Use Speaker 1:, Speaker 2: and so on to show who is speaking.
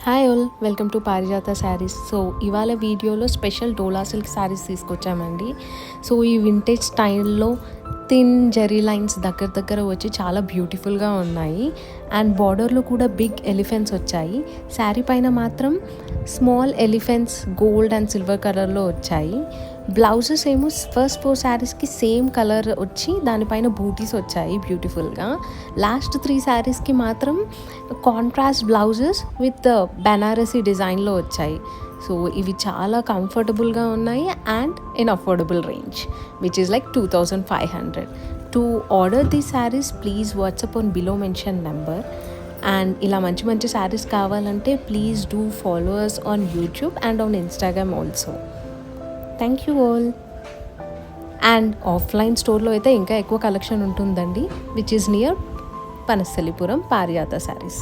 Speaker 1: Hi all, welcome to పారిజాత saris. So ఇవాళ వీడియోలో స్పెషల్ డోలా సిల్క్ శారీస్ తీసుకొచ్చామండి. సో ఈ వింటేజ్ స్టైల్లో థిన్ జరీ లైన్స్ దగ్గర వచ్చి చాలా బ్యూటిఫుల్గా ఉన్నాయి. అండ్ బార్డర్లో కూడా బిగ్ ఎలిఫెంట్స్ వచ్చాయి. శారీ పైన మాత్రం small elephants gold and silver కలర్లో వచ్చాయి. బ్లౌజెస్ ఏమో ఫస్ట్ 4 శారీస్కి సేమ్ కలర్ వచ్చి దానిపైన బూటీస్ వచ్చాయి బ్యూటిఫుల్గా. లాస్ట్ 3 శారీస్కి మాత్రం కాంట్రాస్ట్ బ్లౌజెస్ విత్ బెనారసీ డిజైన్లో వచ్చాయి. సో ఇవి చాలా కంఫర్టబుల్గా ఉన్నాయి and in affordable range which is like 2500. To order the saris please WhatsApp on below mention number. And ఇలా మంచి శారీస్ కావాలంటే please do follow us on YouTube and on Instagram also. Thank you all. And offline స్టోర్లో అయితే ఇంకా ఎక్కువ collection ఉంటుందండి which is near పనస్థలిపురం పారిజాత శారీస్.